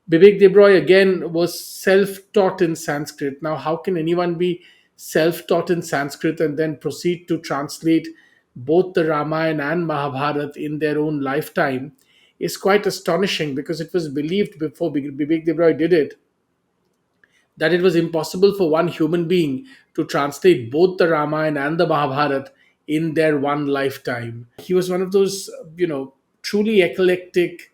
Bibek Debroy again was self-taught in Sanskrit. Now, how can anyone be self-taught in Sanskrit and then proceed to translate both the Ramayana and Mahabharata in their own lifetime is quite astonishing, because it was believed before Bibek Debroy did it that it was impossible for one human being to translate both the Ramayana and the Mahabharata in their one lifetime. He was one of those, truly eclectic,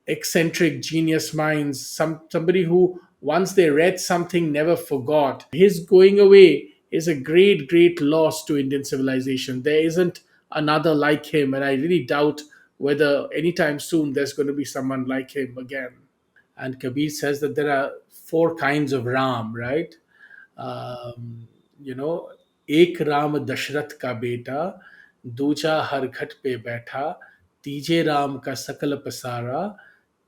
eccentric genius minds, somebody who once they read something never forgot. His going away is a great loss to Indian civilization. There isn't another like him, and I really doubt whether anytime soon there's going to be someone like him again. And Kabir says that there are four kinds of Ram, right? um, you know एक राम दशरथ का बेटा, दूजा हर घट पे बैठा, तीजे राम का सकल पसारा,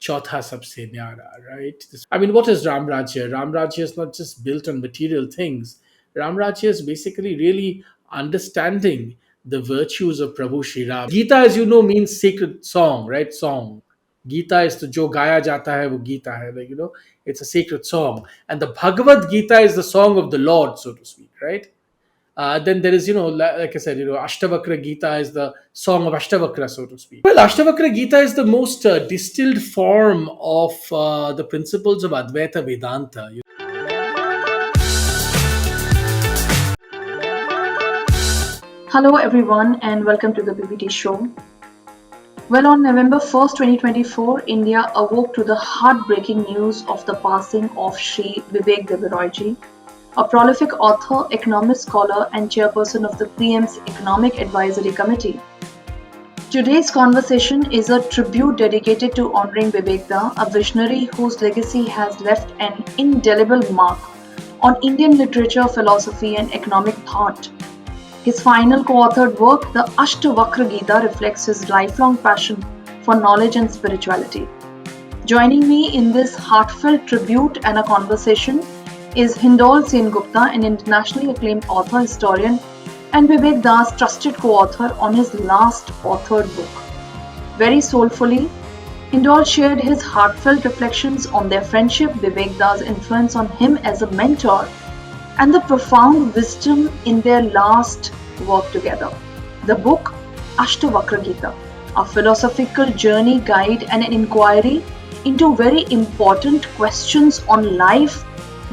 चौथा सबसे न्यारा. Right? I mean, what is Ram Rajya? Ram Rajya is not just built on material things. Ram Rajya is basically really understanding the virtues of Prabhu Shri Ram. Gita, as you know, means sacred song, right? Song. Gita is to jo gaya jata hai, wo Gita hai. Like, it's a sacred song. And the Bhagavad Gita is the song of the Lord, so to speak, right? Then there is, like I said, Ashtavakra Gita is the song of Ashtavakra, so to speak. Well, Ashtavakra Gita is the most distilled form of the principles of Advaita Vedanta. Hello, everyone, and welcome to the PVT Show. Well, on November 1st, 2024, India awoke to the heartbreaking news of the passing of Shri Bibek Debroy, a prolific author, economist, scholar, and chairperson of the PM's Economic Advisory Committee. Today's conversation is a tribute dedicated to honoring Vivek, a visionary whose legacy has left an indelible mark on Indian literature, philosophy, and economic thought. His final co-authored work, the Ashtavakra Gita, reflects his lifelong passion for knowledge and spirituality. Joining me in this heartfelt tribute and a conversation is Hindol Sengupta, an internationally acclaimed author, historian, and Vivek Das, trusted co-author on his last authored book. Very soulfully, Hindol shared his heartfelt reflections on their friendship, Vivek Das' influence on him as a mentor, and the profound wisdom in their last work together. The book, Ashtavakra Gita, a philosophical journey guide and an inquiry into very important questions on life,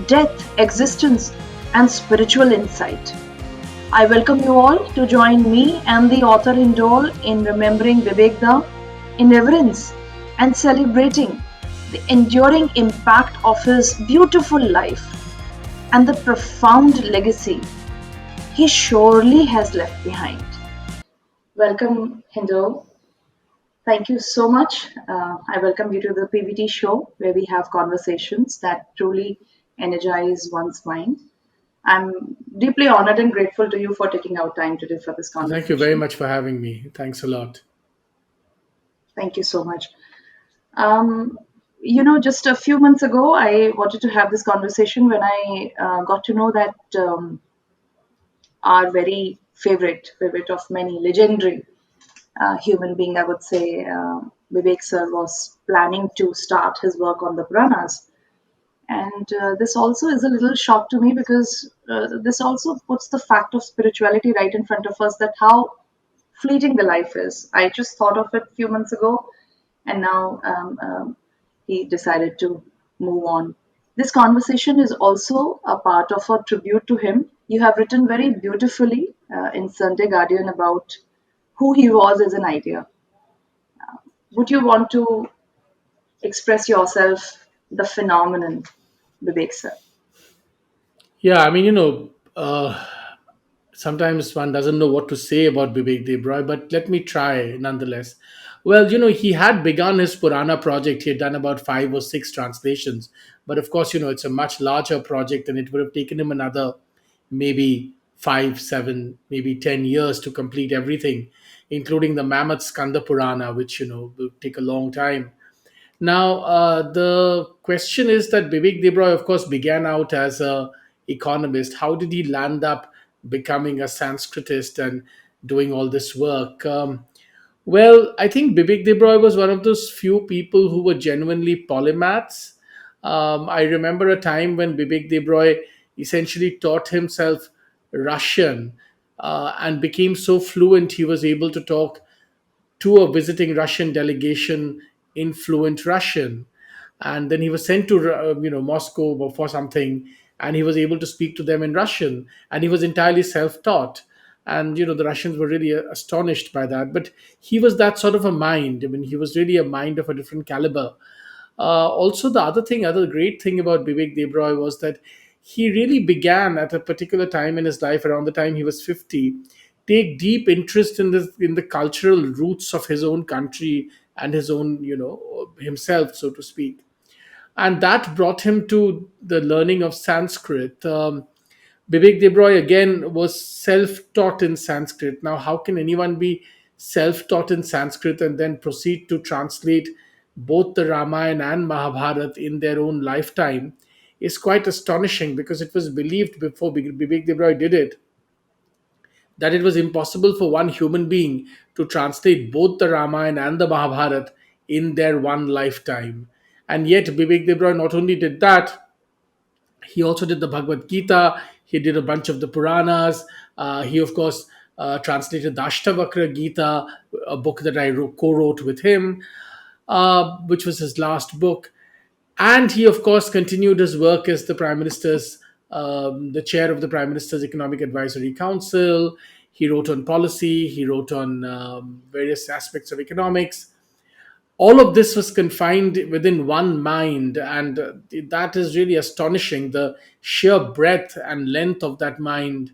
death, existence, and spiritual insight. I welcome you all to join me and the author Hindol in remembering Vivek Da, in reverence and celebrating the enduring impact of his beautiful life and the profound legacy he surely has left behind. Welcome, Hindol. Thank you so much. I welcome you to the PVT show, where we have conversations that truly energize one's mind. I'm deeply honored and grateful to you for taking out time today for this Thank you very conversation. much for having me. Thanks a lot. Thank you so much. Um, just a few months ago, I wanted to have this conversation when I got to know that our very favorite of many, legendary human being, I would say, Vivek sir was planning to start his work on the Puranas. And this also is a little shock to me, because this also puts the fact of spirituality right in front of us, that how fleeting the life is. I just thought of it a few months ago, and now he decided to move on. This conversation is also a part of a tribute to him. You have written very beautifully in Sunday Guardian about who he was as an idea. Would you want to express yourself, the phenomenon, Vivek sir? Yeah, I mean, sometimes one doesn't know what to say about Bibek Debroy, but let me try nonetheless. Well, he had begun his Purana project. He had done about 5 or 6 translations. But of course, it's a much larger project, and it would have taken him another maybe 5, 7, maybe 10 years to complete everything, including the Mammoth Skanda Purana, which, will take a long time. Now, the question is that Vivek Debroy, of course, began out as a economist. How did he land up becoming a Sanskritist and doing all this work? Well, I think Bibek Debroy was one of those few people who were genuinely polymaths. I remember a time when Bibek Debroy essentially taught himself Russian and became so fluent he was able to talk to a visiting Russian delegation in fluent Russian. And then he was sent to Moscow for something, and he was able to speak to them in Russian, and he was entirely self-taught. And the Russians were really astonished by that. But he was that sort of a mind. I mean, he was really a mind of a different caliber. Also, the other great thing about Vivek Debroy was that he really began at a particular time in his life, around the time he was 50, take deep interest in the cultural roots of his own country and his own, himself, so to speak. And that brought him to the learning of Sanskrit. Bibek Debroy again was self-taught in Sanskrit. Now, how can anyone be self-taught in Sanskrit and then proceed to translate both the Ramayana and Mahabharata in their own lifetime? Is quite astonishing, because it was believed before Bibek Debroy did it that it was impossible for one human being to translate both the Ramayana and the Mahabharata in their one lifetime. And yet, Bibek Debroy not only did that, he also did the Bhagavad Gita. He did a bunch of the Puranas. He, of course, translated the Ashtavakra Gita, a book that I co-wrote with him, which was his last book. And he, of course, continued his work as the chair of the Prime Minister's Economic Advisory Council. He wrote on policy. He wrote on various aspects of economics. All of this was confined within one mind, and that is really astonishing, the sheer breadth and length of that mind.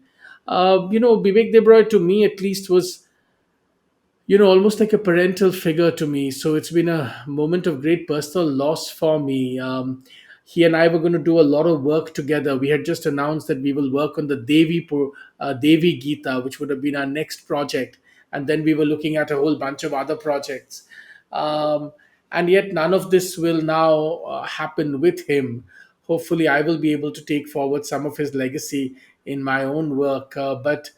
Vivek Debroy, to me at least, was almost like a parental figure to me. So it's been a moment of great personal loss for me. He and I were going to do a lot of work together. We had just announced that we will work on the Devi Gita, which would have been our next project. And then we were looking at a whole bunch of other projects. Um, and yet, none of this will now happen with him. Hopefully, I will be able to take forward some of his legacy in my own work. But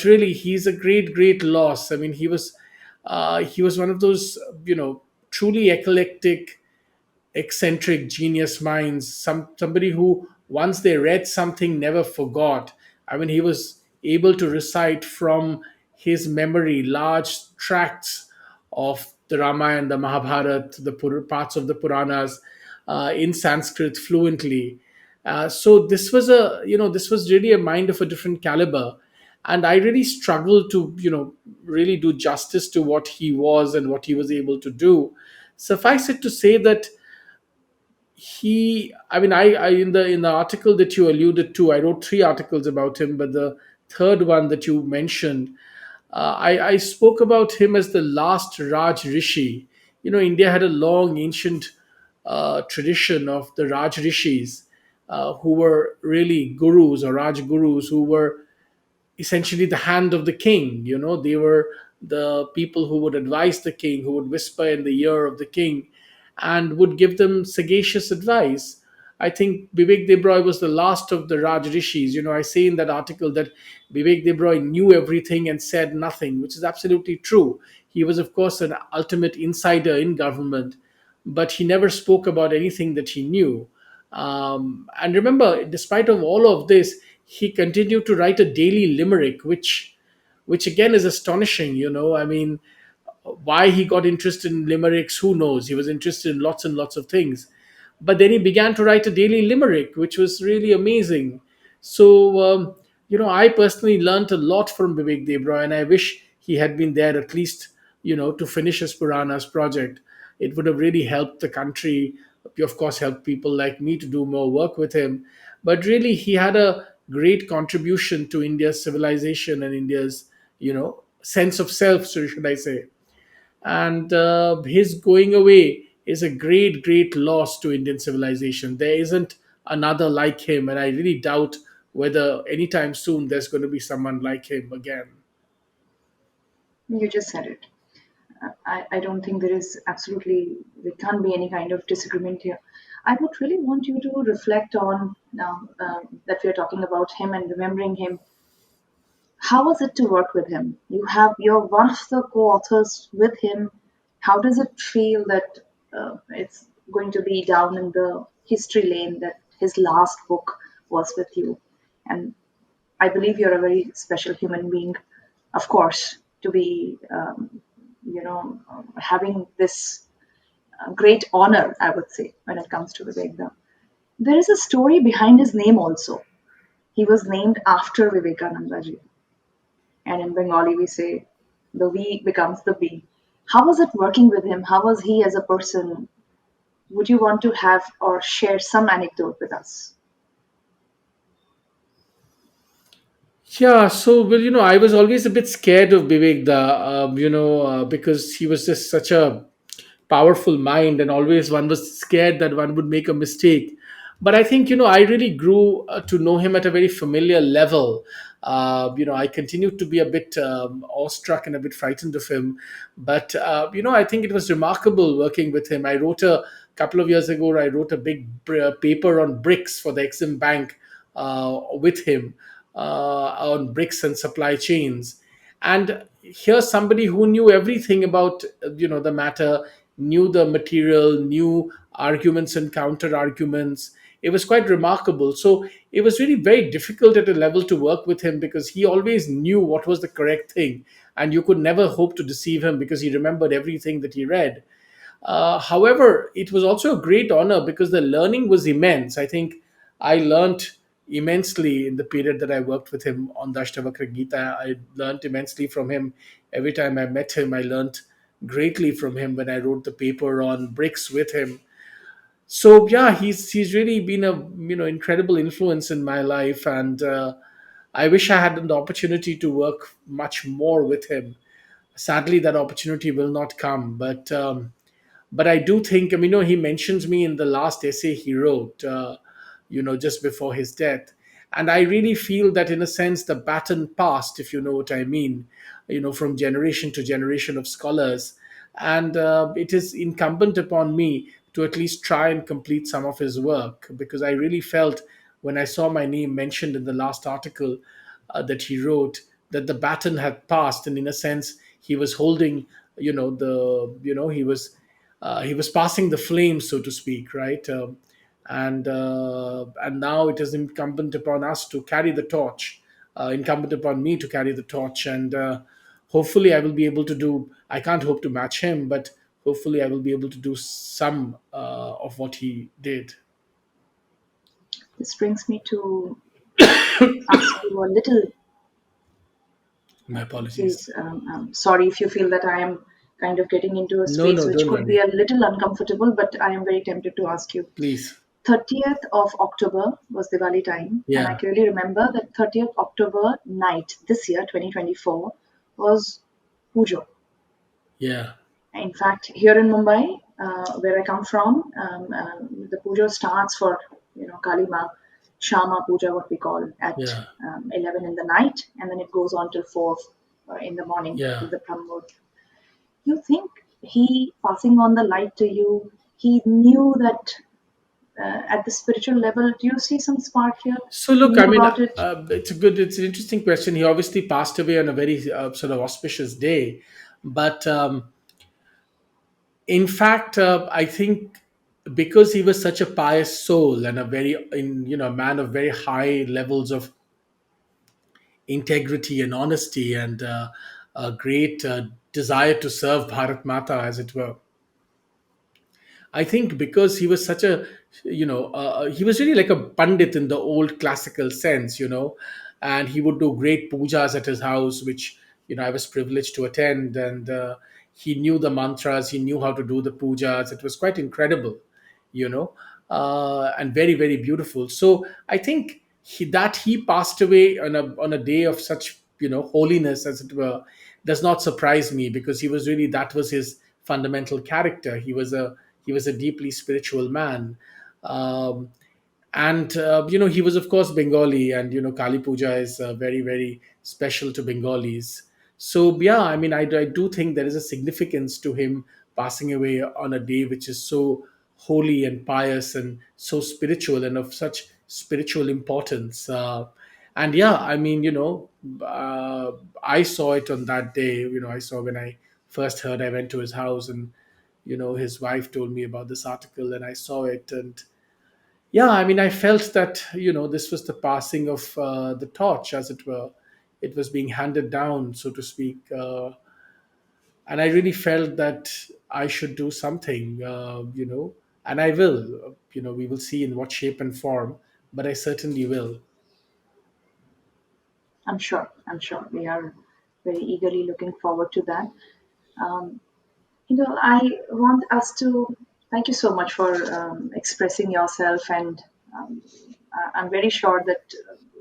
really, he's a great loss. I mean, he was one of those truly eclectic, eccentric genius minds, somebody who, once they read something, never forgot. I mean, he was able to recite from his memory large tracts of the Ramayana, the Mahabharata, the parts of the Puranas in Sanskrit fluently. So this was really a mind of a different caliber, and I really struggled to really do justice to what he was and what he was able to do. Suffice it to say that I in the article that you alluded to, I wrote three articles about him, but the third one that you mentioned, I spoke about him as the last Raj Rishi. India had a long ancient tradition of the Raj Rishis, who were really gurus or Raj gurus, who were essentially the hand of the king. They were the people who would advise the king, who would whisper in the ear of the king and would give them sagacious advice. I think Vivek Debroy was the last of the Raj Rishis. I say in that article that Vivek Debroy knew everything and said nothing, which is absolutely true. He was, of course, an ultimate insider in government, but he never spoke about anything that he knew. And remember, despite of all of this, he continued to write a daily limerick, which again is astonishing. I mean, why he got interested in limericks, who knows? He was interested in lots and lots of things. But then he began to write a daily limerick, which was really amazing. So, I personally learnt a lot from Vivek Debroy, and I wish he had been there at least, to finish his Puranas project. It would have really helped the country, of course, helped people like me to do more work with him. But really, he had a great contribution to India's civilization and India's, sense of self, so should I say. And his going away is a great loss to Indian civilization. There isn't another like him, and I really doubt whether anytime soon there's going to be someone like him again. You just said it. I don't think there can't be any kind of disagreement here. I would really want you to reflect on now that we are talking about him and remembering him. How was it to work with him? You're one of the co-authors with him. How does it feel that it's going to be down in the history lane that his last book was with you? And I believe you're a very special human being, of course, to be having this great honor, I would say, when it comes to Vivek. There is a story behind his name also. He was named after Vivekananda ji. And in Bengali, we say the V becomes the B. How was it working with him? How was he as a person? Would you want to have or share some anecdote with us? Yeah, so well, I was always a bit scared of Vivek Da, because he was just such a powerful mind, and always one was scared that one would make a mistake. But I think I really grew to know him at a very familiar level. I continued to be a bit awestruck and a bit frightened of him, but I think it was remarkable working with him. I wrote a couple of years ago. I wrote a big paper on bricks for the Exim Bank with him, on bricks and supply chains. And here's somebody who knew everything about the matter, knew the material, knew arguments and counter arguments. It was quite remarkable. So it was really very difficult at a level to work with him, because he always knew what was the correct thing, and you could never hope to deceive him because he remembered everything that he read. However, it was also a great honor because the learning was immense. I think I learned immensely in the period that I worked with him on the Ashtavakra Gita. I learned immensely from him. Every time I met him, I learned greatly from him when I wrote the paper on bricks with him. So yeah, he's really been a incredible influence in my life, and I wish I had the opportunity to work much more with him. Sadly, that opportunity will not come, but I do think, he mentions me in the last essay he wrote, just before his death. And I really feel that, in a sense, the baton passed, if you know what I mean, from generation to generation of scholars. And it is incumbent upon me to at least try and complete some of his work, because I really felt, when I saw my name mentioned in the last article that he wrote, that the baton had passed, and in a sense, he was holding, the, he was passing the flame, so to speak, right? And now it is incumbent upon us to carry the torch, incumbent upon me to carry the torch, and hopefully I will be able to do. I can't hope to match him, but hopefully I will be able to do some of what he did. This brings me to ask you a little. My apologies. Please, sorry if you feel that I am kind of getting into a No, space no, which don't could be worry. a little uncomfortable, but I am very tempted to ask you. Please. 30th of October was Diwali time, and I Yeah, clearly remember that 30th October night this year, 2024, was Pujo. yeah, In fact, here in Mumbai, where I come from, the puja starts for Kali Ma, Shama Puja, what we call at yeah, 11 in the night, and then it goes on till 4 in the morning yeah. till the Brahmod. You think he passing on the light to you? He knew that at the spiritual level. Do you see some spark here? So He look, knew about it. it's an interesting question. He obviously passed away on a very sort of auspicious day, but in fact, I think because he was such a pious soul and a very, a man of very high levels of integrity and honesty, and a great desire to serve Bharat Mata, as it were. I think because he was such a, he was really like a pandit in the old classical sense, and he would do great pujas at his house, which, I was privileged to attend. And he knew the mantras, he knew how to do the pujas. It was quite incredible, you know, and very, very beautiful. So I think that he passed away on a day of such, holiness, as it were, does not surprise me, because he was really, that was his fundamental character. He was a deeply spiritual man. Um, and he was, of course, Bengali, and Kali Puja is very, very special to Bengalis. So yeah, I do think there is a significance to him passing away on a day which is so holy and pious and so spiritual and of such spiritual importance. And yeah, I mean, I saw it on that day. I saw when I first heard. I went to his house, and his wife told me about this article, and I saw it. And yeah, I mean, I felt that this was the passing of the torch, as it were. It was being handed down, so to speak. And I really felt that I should do something, and I will. We will see in what shape and form, but I certainly will. I'm sure. I'm sure we are very eagerly looking forward to that. Um, I want us to thank you so much for expressing yourself, and um, I'm very sure that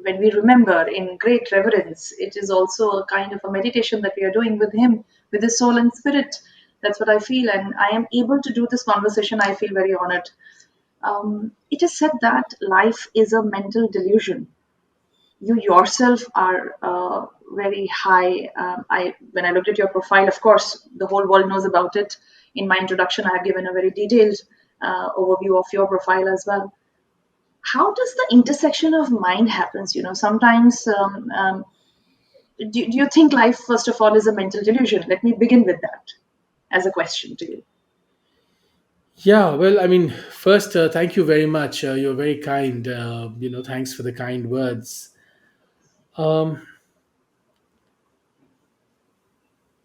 when we remember in great reverence, it is also a kind of a meditation that we are doing with Him, with His soul and spirit. That's what I feel, and I am able to do this conversation. I feel very honored. It is said that life is a mental delusion. You yourself are very high. I when I looked at your profile, of course, the whole world knows about it. In my introduction, I have given a very detailed overview of your profile as well. How does the intersection of mind happens? Sometimes do you think life, first of all, is a mental delusion? Let me begin with that as a question to you. Yeah, well, I mean, first, thank you very much. You're very kind. Thanks for the kind words. Um,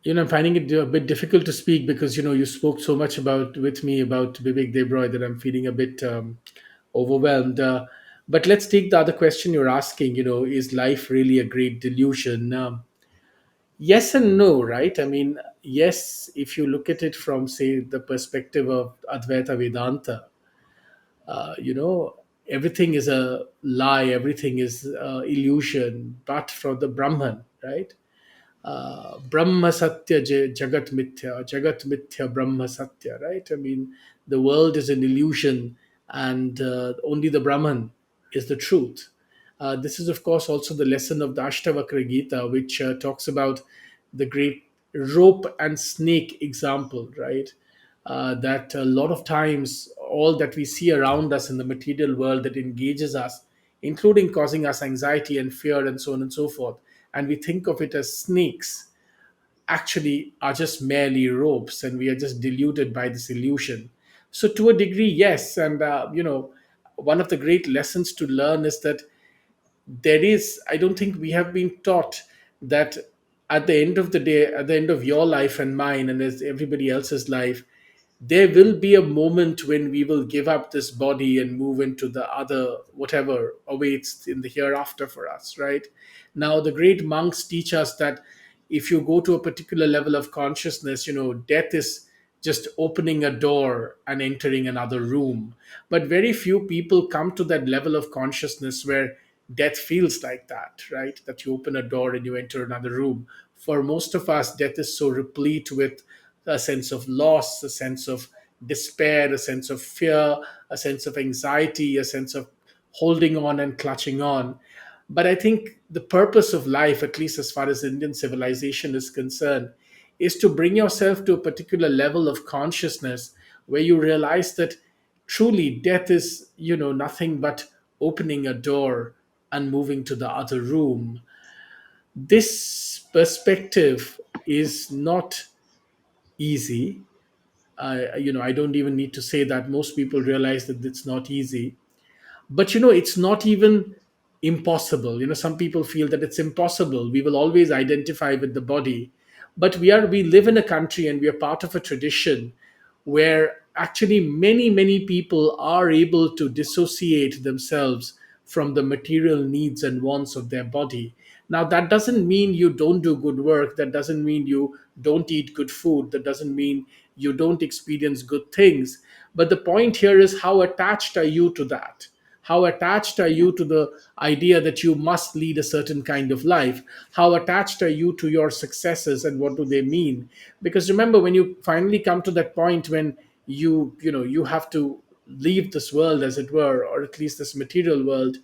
I'm finding it a bit difficult to speak because you spoke so much about with me about Vivek Debroy that I'm feeling a bit overwhelmed. But let's take the other question you're asking. Is life really a great delusion? Yes and no, right? I mean, yes, if you look at it from, say, the perspective of Advaita Vedanta, uh, you know everything is a lie, everything is illusion, but from the Brahman, right? Brahma Satya Jagat Mithya, Jagat Mithya Brahma Satya, right? I mean, the world is an illusion, and only the Brahman is the truth. This is, of course, also the lesson of the Ashtavakra Gita, which talks about the great rope and snake example, right? That a lot of times, all that we see around us in the material world that engages us, including causing us anxiety and fear and so on and so forth, and we think of it as snakes, actually are just merely ropes, and we are just deluded by this illusion. So to a degree, yes. And one of the great lessons to learn is that I don't think we have been taught that at the end of the day, at the end of your life and mine, and as everybody else's life, there will be a moment when we will give up this body and move into the other, whatever awaits in the hereafter for us, right? Now, the great monks teach us that if you go to a particular level of consciousness, death is just opening a door and entering another room. But very few people come to that level of consciousness where death feels like that, right? That you open a door and you enter another room. For most of us, death is so replete with a sense of loss, a sense of despair, a sense of fear, a sense of anxiety, a sense of holding on and clutching on. But I think the purpose of life, at least as far as Indian civilization is concerned, is to bring yourself to a particular level of consciousness where you realize that truly death is, nothing but opening a door and moving to the other room. This perspective is not easy. I don't even need to say that most people realize that it's not easy, but it's not even impossible. Some people feel that it's impossible, we will always identify with the body. But we live in a country, and we are part of a tradition where actually many people are able to dissociate themselves from the material needs and wants of their body. Now, that doesn't mean you don't do good work, that doesn't mean you don't eat good food, that doesn't mean you don't experience good things. But the point here is, how attached are you to that? How attached are Yeah. you to the idea that you must lead a certain kind of life? How attached are you to your successes, and what do they mean? Because remember, when you finally come to that point when you have to leave this world, as it were, or at least this material world,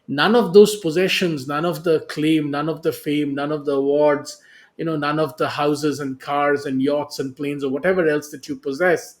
none of those possessions, none of the claim, none of the fame, none of the awards, none of the houses and cars and yachts and planes or whatever else that you possess,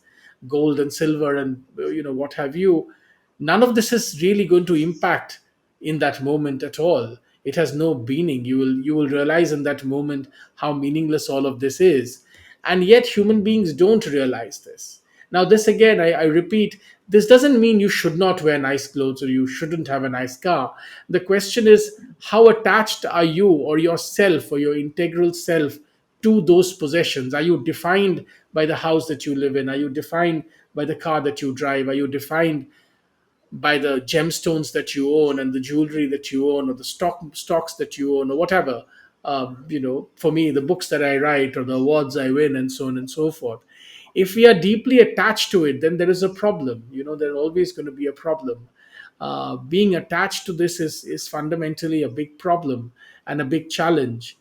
gold and silver and what have you, none of this is really going to impact in that moment at all. It has no meaning. You will realize in that moment how meaningless all of this is. And yet human beings don't realize this. Now, this again, I repeat, this doesn't mean you should not wear nice clothes or you shouldn't have a nice car. The question is, how attached are you or yourself or your integral self to those possessions? Are you defined by the house that you live in? Are you defined by the car that you drive? Are you defined by the gemstones that you own and the jewelry that you own or the stocks that you own or whatever? For me, the books that I write or the awards I win and so on and so forth. If we are deeply attached to it, then there is a problem. There's always going to be a problem. Being attached to this is fundamentally a big problem and a big challenge.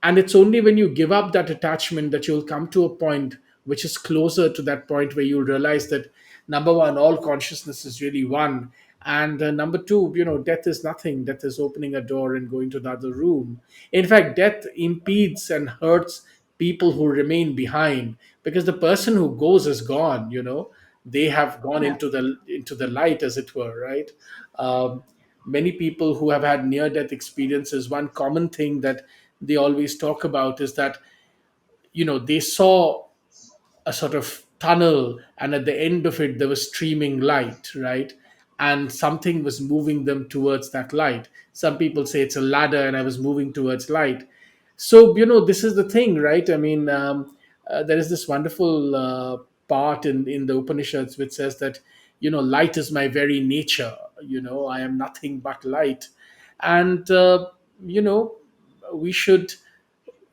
And it's only when you give up that attachment that you'll come to a point which is closer to that point where you'll realize that, number one, all consciousness is really one. And number two, death is nothing. Death is opening a door and going to the other room. In fact, death impedes and hurts people who remain behind, because the person who goes is gone. They have gone Yeah. into the light, as it were, right? um, Many people who have had near death experiences, one common thing that they always talk about is that they saw a sort of tunnel, and at the end of it there was streaming light, right? And something was moving them towards that light. Some people say it's a ladder and I was moving towards light. So this is the thing, right? I mean, there is this wonderful part in the Upanishads which says that light is my very nature. I am nothing but light. And you know we should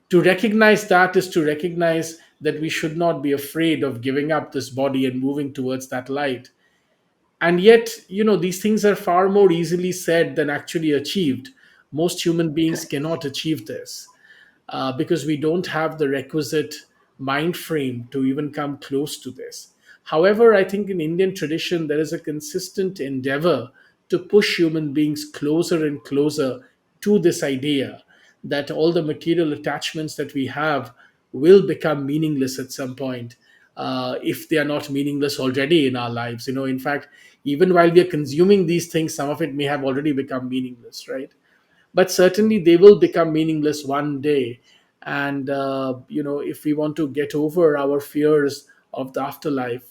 to recognize that is to recognize that we should not be afraid of giving up this body and moving towards that light. And yet, these things are far more easily said than actually achieved. Most human beings Correct. cannot achieve this, because we don't have the requisite mind frame to even come close to this. However, I think in Indian tradition, there is a consistent endeavor to push human beings closer and closer to this idea that all the material attachments that we have will become meaningless at some point, if they are not meaningless already in our lives. In fact, even while we are consuming these things, some of it may have already become meaningless, right? But certainly they will become meaningless one day. And if we want to get over our fears of the afterlife,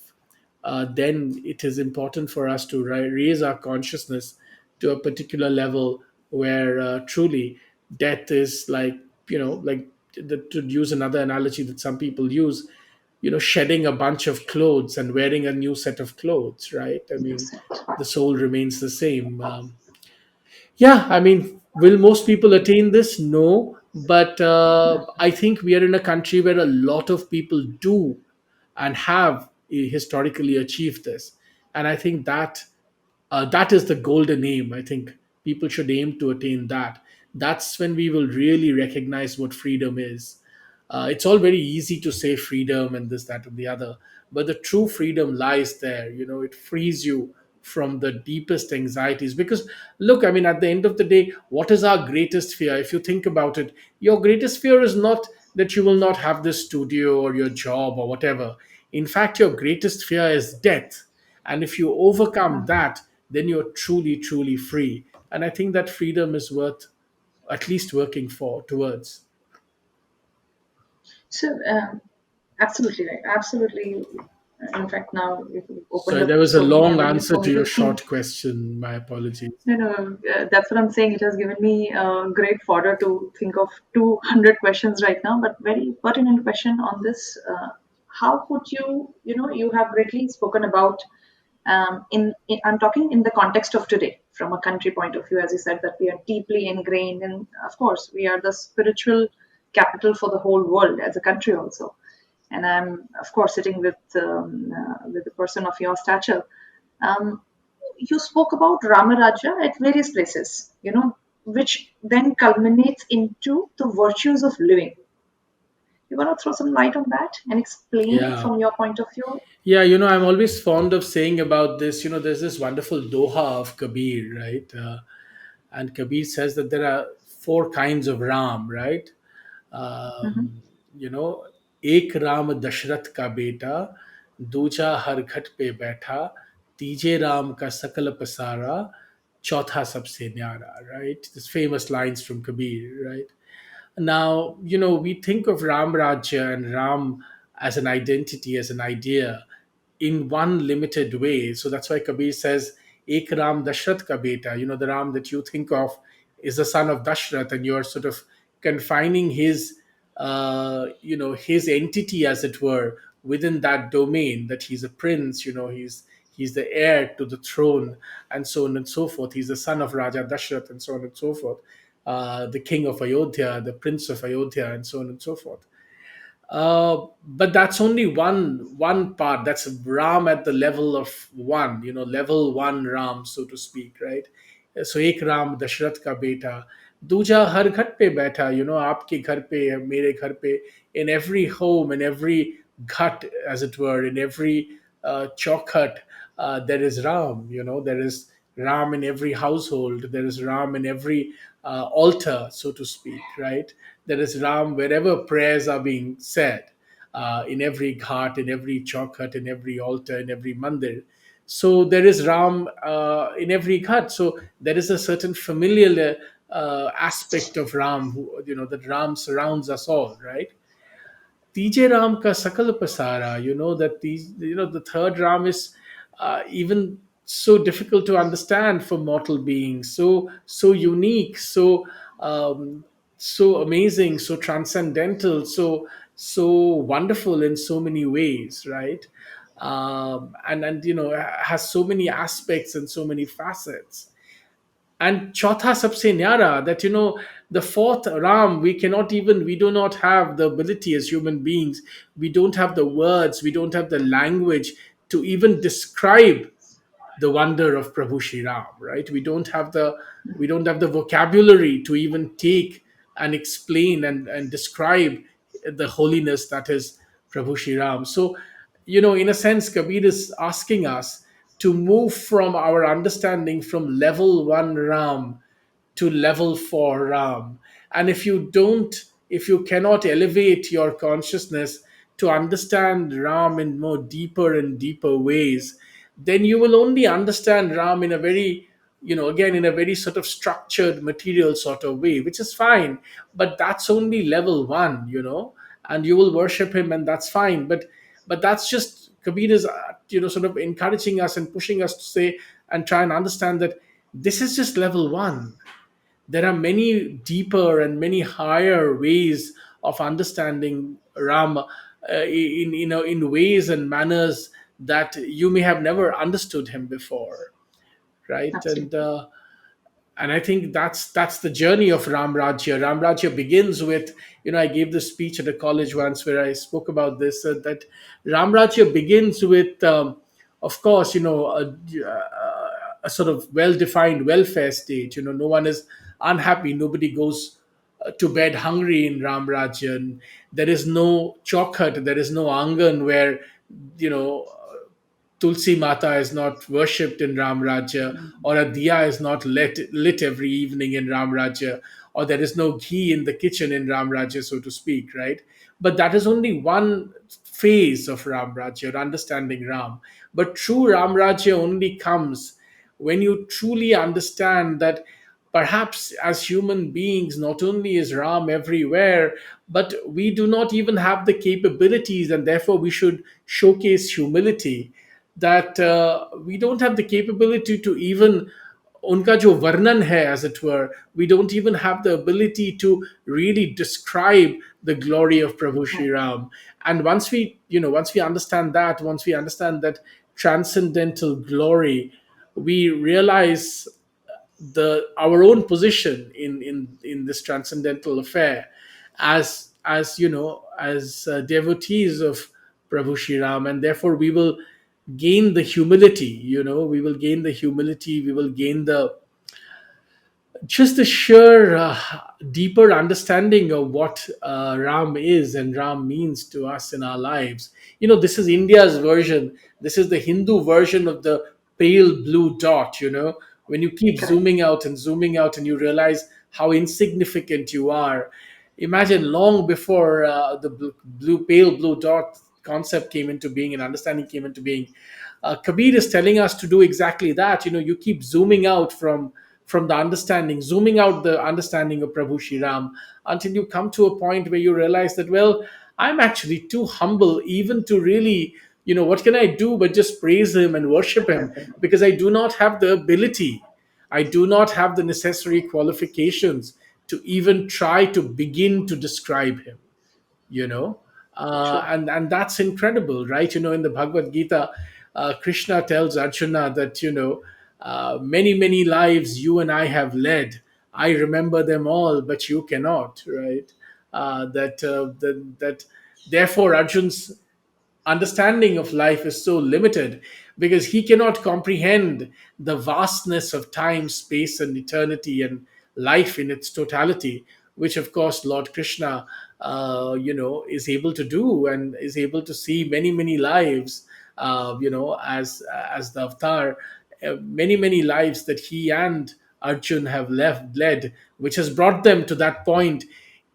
then it is important for us to raise our consciousness to a particular level where truly death is to use another analogy that some people use, shedding a bunch of clothes and wearing a new set of clothes, right? I You mean, said. the soul remains the same. Yeah, I mean, will most people attain this? No, but I think we are in a country where a lot of people do and have historically achieved this. And I think that is the golden aim. I think people should aim to attain that. That's when we will really recognize what freedom is. It's all very easy to say freedom and this, that, and the other, but the true freedom lies there. It frees you from the deepest anxieties. Because, look, I mean, at the end of the day, what is our greatest fear? If you think about it, your greatest fear is not that you will not have this studio or your job or whatever. In fact, your greatest fear is death. And if you overcome that, then you're truly, truly free. And I think that freedom is worth at least working for towards. So, absolutely right. Absolutely. In fact, now you've opened So up there was a so many long avenues answer for to me to your think. short question. My apologies. That's what I'm saying. It has given me great fodder to think of 200 questions right now, but very pertinent question on this. How would you have greatly spoken about, I'm talking in the context of today, from a country point of view, as you said, that we are deeply ingrained, and of course, we are the spiritual capital for the whole world as a country also. And I'm, of course, sitting with a person of your stature. Um, you spoke about Ramaraja at various places, which then culminates into the virtues of living. You want to throw some light on that and explain Yeah. from your point of view? Yeah, I'm always fond of saying about this. There's this wonderful Doha of Kabir, right? And Kabir says that there are four kinds of Ram, right? Hmm. um, you know एक राम दशरथ का बेटा, दूजा हर घट पे बैठा, तीजे राम का सकल पसारा, chautha sabse nyara, right? This famous lines from Kabir, right? Now, we think of Ram Rajya and Ram as an identity, as an idea, in one limited way. So that's why Kabir says, Ek Ram Dashrath ka beta. The Ram that you think of is the son of Dashrath, and you're sort of confining his entity, as it were, within that domain, that he's a prince, he's the heir to the throne, and so on and so forth. He's the son of Raja Dashrath, and so on and so forth. The king of Ayodhya, the prince of Ayodhya, and so on and so forth. But that's only one part. That's Ram at the level of one, level one Ram, so to speak, right? So एक राम दशरथ का बेटा, दूजा हर घट पे बैठा, आपके घर पे, मेरे घर पे, in every home, in every ghat, as it were, in every chaukhut, there is Ram. There is Ram in every household. There is Ram in every altar, so to speak, right? There is Ram wherever prayers are being said, in every ghat, in every chaukhut, in every altar, in every mandir. So there is Ram in every ghat. So there is a certain familial aspect of Ram, that Ram surrounds us all, right? TJ Ram ka sakal pasara, that the third Ram is even so difficult to understand for mortal beings, so unique, so amazing, so transcendental, so wonderful in so many ways, right? And has so many aspects and so many facets. And chautha sabse nyara, that the fourth Ram, we do not have the ability as human beings, we don't have the words, we don't have the language to even describe the wonder of Prabhu Shri Ram, right? We don't have the vocabulary to even take and explain and describe the holiness that is Prabhu Shri Ram. So, in a sense, Kabir is asking us to move from our understanding from level one Ram to level 4 Ram. And if you cannot elevate your consciousness to understand Ram in more deeper and deeper ways, then you will only understand Ram in a very, again, in a very sort of structured material sort of way, which is fine. But that's only level one, and you will worship him, and that's fine. But that's just Kabir is, sort of encouraging us and pushing us to say and try and understand that this is just level one. There are many deeper and many higher ways of understanding Ram, in ways and manners that you may have never understood him before, right? and Absolutely. uh, and I think that's the journey of Ram Rajya. Ram Rajya begins with, I gave this speech at a college once where I spoke about this, that Ram Rajya begins with, of course, a sort of well-defined welfare state. No one is unhappy. Nobody goes to bed hungry in Ram Rajya. And there is no chaukhut, there is no angan where, you know Tulsi Mata is not worshipped in Ram Rajya, or a diya is not lit every evening in Ram Rajya, or there is no ghee in the kitchen in Ram Rajya, so to speak, right? But that is only one phase of Ram Rajya, understanding Ram. But true Ram Rajya only comes when you truly understand that perhaps as human beings, not only is Ram everywhere, but we do not even have the capabilities, and therefore we should showcase humility, that we don't have the capability to even उनका जो वर्णन है, as it were, we don't even have the ability to really describe the glory of Prabhu Shri Ram. And once we understand that, once we understand that transcendental glory, we realize the our own position in this transcendental affair, as devotees of Prabhu Shri Ram. And therefore we will gain the humility. We will gain the humility. We will gain the just the sheer deeper understanding of what Ram is and Ram means to us in our lives. This is India's version. This is the Hindu version of the pale blue dot. When you keep Correct. zooming out, and you realize how insignificant you are. Imagine long before the pale blue dot concept came into being and understanding came into being. Kabir is telling us to do exactly that. You keep zooming out from the understanding, zooming out the understanding of Prabhu Shiram, until you come to a point where you realize that, well, I'm actually too humble even to really, what can I do but just praise him and worship him, because I do not have the ability, I do not have the necessary qualifications to even try to begin to describe him, you know True. and that's incredible, right? In the Bhagavad Gita, Krishna tells Arjuna that, many many lives you and I have led, I remember them all but you cannot, right? That therefore Arjun's understanding of life is so limited, because he cannot comprehend the vastness of time, space, and eternity, and life in its totality, which of course Lord Krishna, is able to do, and is able to see many many lives, as the avatar, many many lives that he and Arjun have led, which has brought them to that point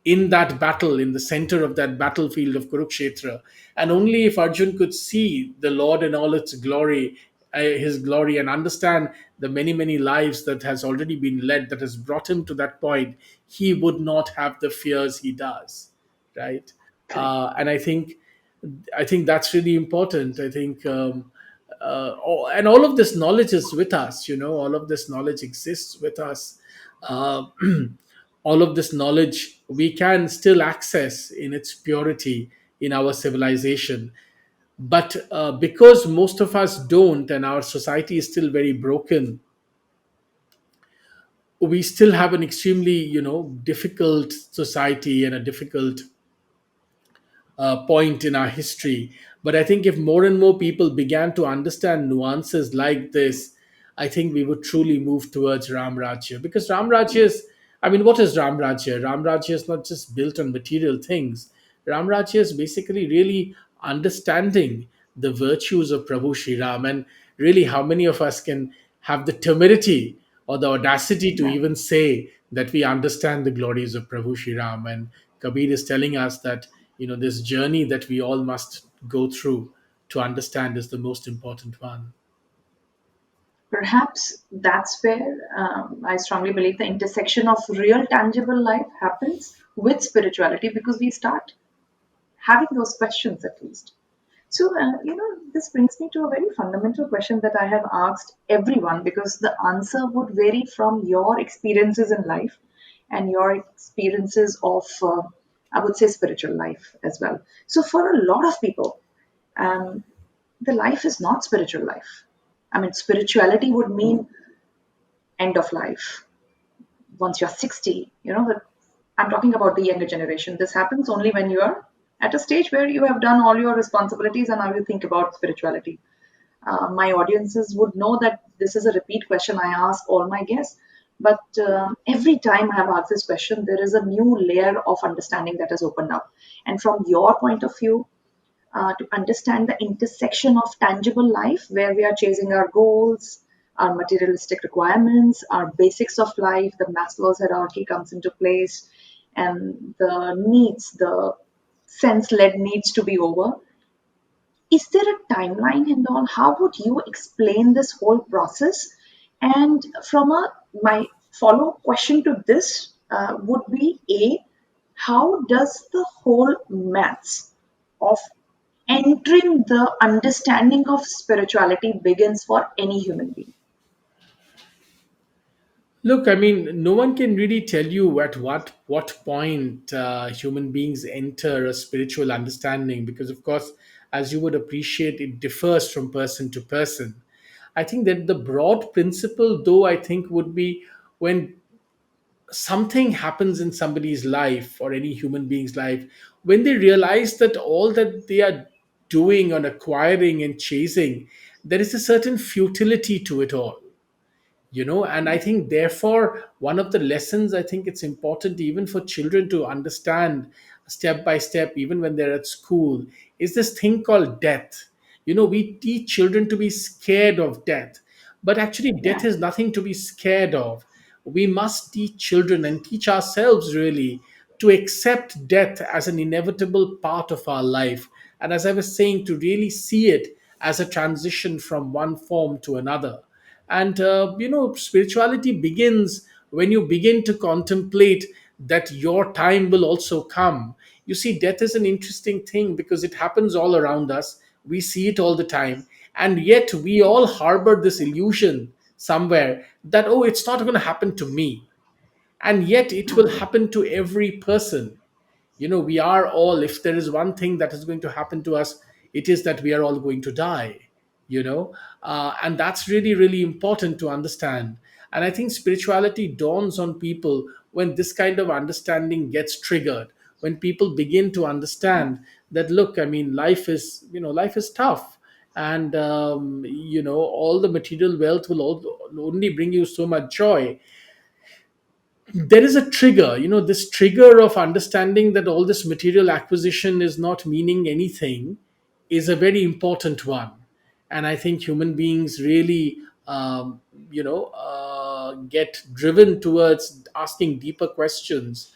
in that battle, in the center of that battlefield of Kurukshetra. And only if Arjun could see the Lord in all its glory, his glory, and understand the many, many lives that has already been led, that has brought him to that point, he would not have the fears he does, right? Correct. And I think that's really important. I think, and all of this knowledge is with us. All of this knowledge exists with us. Uh, all of this knowledge we can still access in its purity in our civilization, but because most of us don't, and our society is still very broken, we still have an extremely, difficult society and a difficult point in our history. But I think if more and more people began to understand nuances like this, I think we would truly move towards Ram Rajya. Because Ram Rajya is, I mean, what is Ram Rajya? Ram Rajya is not just built on material things. Ram Rajya is basically really understanding the virtues of Prabhu Shri Ram. And really, how many of us can have the temerity or the audacity to Yeah. even say that we understand the glories of Prabhu Shri Ram? And Kabir is telling us that, this journey that we all must go through to understand is the most important one. Perhaps that's where I strongly believe the intersection of real tangible life happens with spirituality, because we start having those questions at least. So, this brings me to a very fundamental question that I have asked everyone, because the answer would vary from your experiences in life and your experiences of, I would say, spiritual life as well. So, for a lot of people, um, the life is not spiritual life. I mean, spirituality would mean end of life. Once you're 60, I'm talking about the younger generation. This happens only when you are at a stage where you have done all your responsibilities and now you think about spirituality. My audiences would know that this is a repeat question I ask all my guests. But every time I have asked this question, there is a new layer of understanding that has opened up. And from your point of view, to understand the intersection of tangible life, where we are chasing our goals, our materialistic requirements, our basics of life, the Maslow's hierarchy comes into place, and the needs, the sense led needs to be over. Is there a timeline and all? How would you explain this whole process? And from a my follow up question to this would be a, how does the whole maths of entering the understanding of spirituality begins for any human being? Look, I mean, no one can really tell you at what point human beings enter a spiritual understanding, because, of course, as you would appreciate, it differs from person to person. I think that the broad principle, though, I think would be when something happens in somebody's life or any human being's life, when they realize that all that they are doing and acquiring and chasing, there is a certain futility to it all. And I think therefore one of the lessons, I think it's important even for children to understand step by step, even when they're at school, is this thing called death. We teach children to be scared of death, but actually death Yeah. is nothing to be scared of. We must teach children and teach ourselves really to accept death as an inevitable part of our life, and as I was saying, to really see it as a transition from one form to another. And spirituality begins when you begin to contemplate that your time will also come. You see, death is an interesting thing because it happens all around us. We see it all the time, and yet we all harbor this illusion somewhere that, oh, it's not going to happen to me, and yet it will happen to every person. We are all, if there is one thing that is going to happen to us, it is that we are all going to die. you know and that's really, really important to understand. And I think spirituality dawns on people when this kind of understanding gets triggered, when people begin to understand that, look, I mean, life is tough, and all the material wealth will only bring you so much joy. There is a trigger, this trigger of understanding that all this material acquisition is not meaning anything, is a very important one. And I think human beings really get driven towards asking deeper questions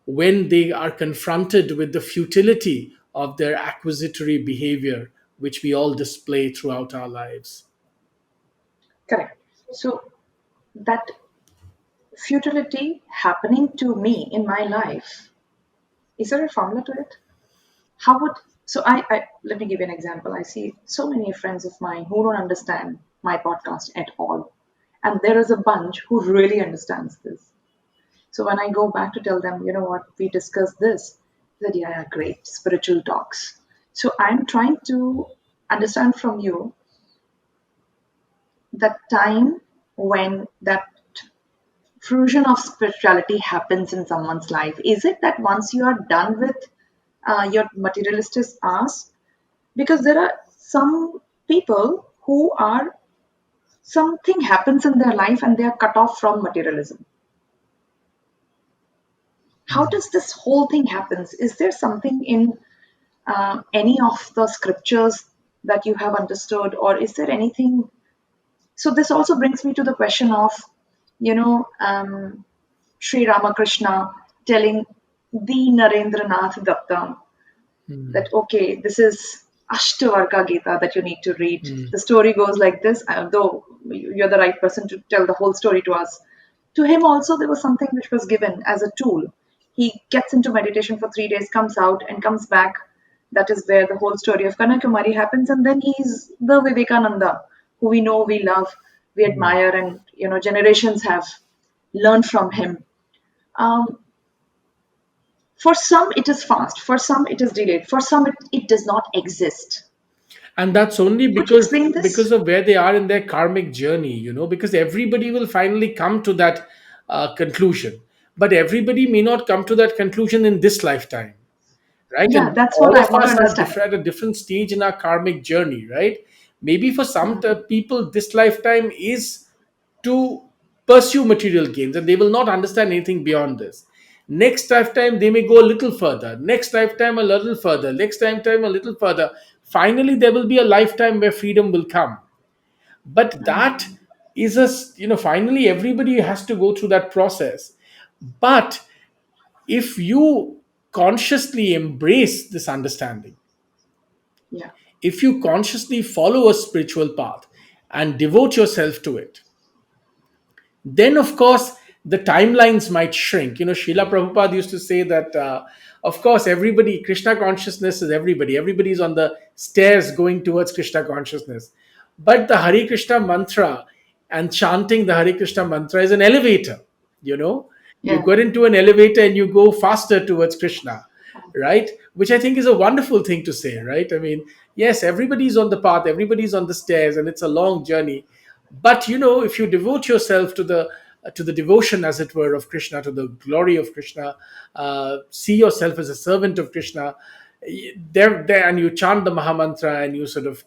when they are confronted with the futility of their acquisitory behavior, which we all display throughout our lives. Correct. So that futility happening to me in my life, is there a formula to it? How would so I let me give you an example. I see so many friends of mine who don't understand my podcast at all. And there is a bunch who really understands this. So when I go back to tell them, you know what, we discussed this, they said, yeah, yeah, great, spiritual talks. So I'm trying to understand from you that time when that fusion of spirituality happens in someone's life. Is it that once you are done with your materialistic ask? Because there are some people who are, something happens in their life and they are cut off from materialism. How Hmm. does this whole thing happens? Is there something in any of the scriptures that you have understood, or is there anything? So this also brings me to the question of, you know, Sri Ramakrishna telling the Narendranath Datta Hmm. that, okay, this is Ashtavakra Gita that you need to read. Hmm. The story goes like this, though you're the right person to tell the whole story to us. To him also, there was something which was given as a tool. He gets into meditation for 3 days, comes out, and comes back. That is where the whole story of Kanyakumari happens, and then he's the Vivekananda who we know, we love, we Hmm. admire, and generations have learned from him. Um, for some, it is fast. For some, it is delayed. For some, it does not exist. And that's only Could you because explain this? of where they are in their karmic journey, because everybody will finally come to that conclusion, but everybody may not come to that conclusion in this lifetime, right? Yeah, And that's what all I of want to us are understand. different at a different stage in our karmic journey, right? Maybe for some people this lifetime is to pursue material gains, and they will not understand anything beyond this. Next lifetime they may go a little further, next lifetime a little further, next lifetime a little further. Finally there will be a lifetime where freedom will come. But that is finally everybody has to go through that process. But if you consciously embrace this understanding, Yeah. if you consciously follow a spiritual path and devote yourself to it, then of course the timelines might shrink. Srila Prabhupada used to say that, of course, everybody, Krishna consciousness is everybody. Everybody's on the stairs going towards Krishna consciousness. But the Hare Krishna mantra and chanting the Hare Krishna mantra is an elevator. You know, you Yeah. get into an elevator and you go faster towards Krishna, right? Which I think is a wonderful thing to say, right? I mean, yes, everybody's on the path, everybody's on the stairs, and it's a long journey. But if you devote yourself to the devotion, as it were, of Krishna, to the glory of Krishna, see yourself as a servant of Krishna, there, and you chant the Mahamantra, and you sort of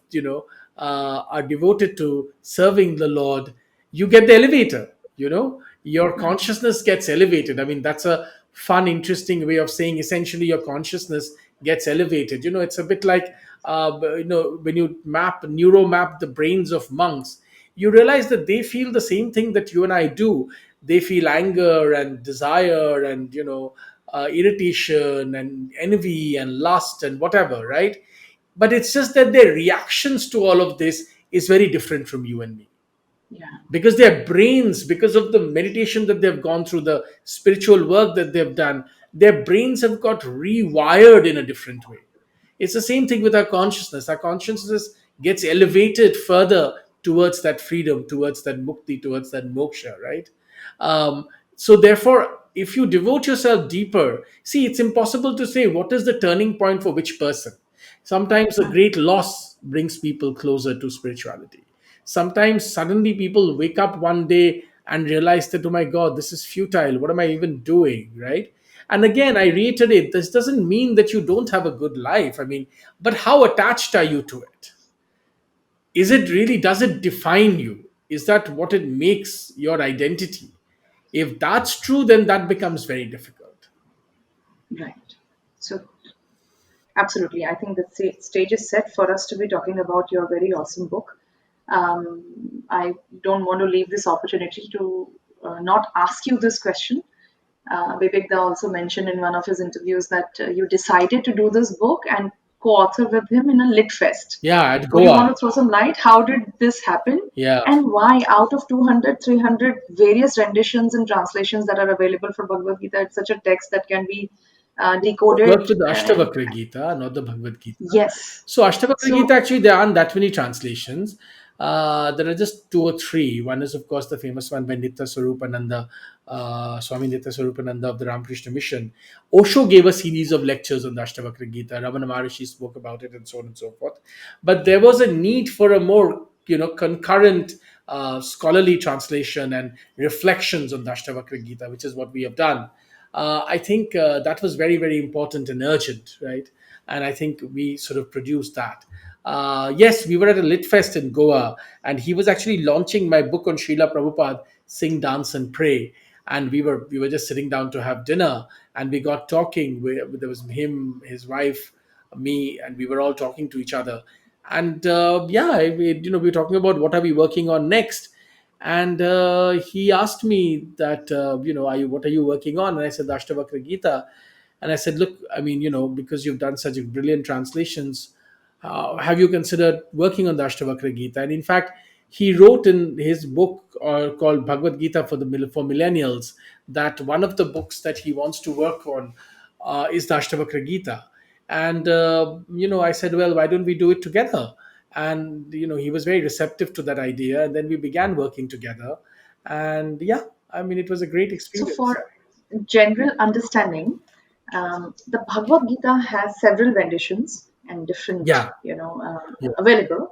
are devoted to serving the Lord, you get the elevator. Your consciousness gets elevated. I mean, that's a fun, interesting way of saying essentially your consciousness gets elevated. It's a bit like when you neuro map the brains of monks, you realize that they feel the same thing that you and I do. They feel anger and desire and irritation and envy and lust and whatever, right? but it's just that their reactions to all of this is very different from you and me, Yeah. because their brains, because of the meditation that they've gone through, the spiritual work that they've done, their brains have got rewired in a different way. It's the same thing with our consciousness. Our consciousness gets elevated further towards that freedom, towards that mukti, towards that moksha, right? um, so therefore, if you devote yourself deeper, see, it's impossible to say what is the turning point for which person. Sometimes a great loss brings people closer to spirituality. Sometimes suddenly people wake up one day and realize that, oh my God, this is futile. What am I even doing? Right? And again, I reiterate, this doesn't mean that you don't have a good life. I mean, but how attached are you to it? Is it really, does it define you? Is that what it makes your identity? If that's true, then that becomes very difficult. Right. So, absolutely. I think the stage is set for us to be talking about your very awesome book. I don't want to leave this opportunity to not ask you this question. Vivek Da also mentioned in one of his interviews that you decided to do this book and co-author with him in a lit fest. Yeah, at Would you Goa. want to throw some light? How did this happen? Yeah. And why, out of 200, 300 various renditions and translations that are available for Bhagavad Gita, it's such a text that can be Worked decoded. with the Ashtavakra Gita, not the Bhagavad Gita. Yes. So Ashtavakra So, Gita, actually, there aren't that many translations. There are just two or three. One is, of course, the famous one by Nitya Swarupananda, Swami Nitya Swarupananda of the Ramakrishna Mission. Osho gave a series of lectures on the Ashtavakra Gita. Ramana Maharishi spoke about it, and so on and so forth. But there was a need for a more, concurrent scholarly translation and reflections on the Ashtavakra Gita, which is what we have done. I think that was very, very important and urgent, right? And I think we sort of produced that. Yes, we were at a lit fest in Goa, and he was actually launching my book on Srila Prabhupada, Sing, Dance, and Pray. And we were just sitting down to have dinner, and we got talking. There was him, his wife, me, and we were all talking to each other. And yeah, we were talking about what are we working on next. And he asked me that, what are you working on? And I said, the Ashtavakra Gita. And I said, look, I mean, because you've done such brilliant translations, have you considered working on the Ashtavakra Gita? And in fact, he wrote in his book called Bhagavad Gita for millennials, that one of the books that he wants to work on is the Ashtavakra Gita. And I said, well, why don't we do it together? And he was very receptive to that idea, and then we began working together. And yeah, I mean, it was a great so experience. for general understanding, the Bhagavad Gita has several renditions and different, Yeah, yeah. available.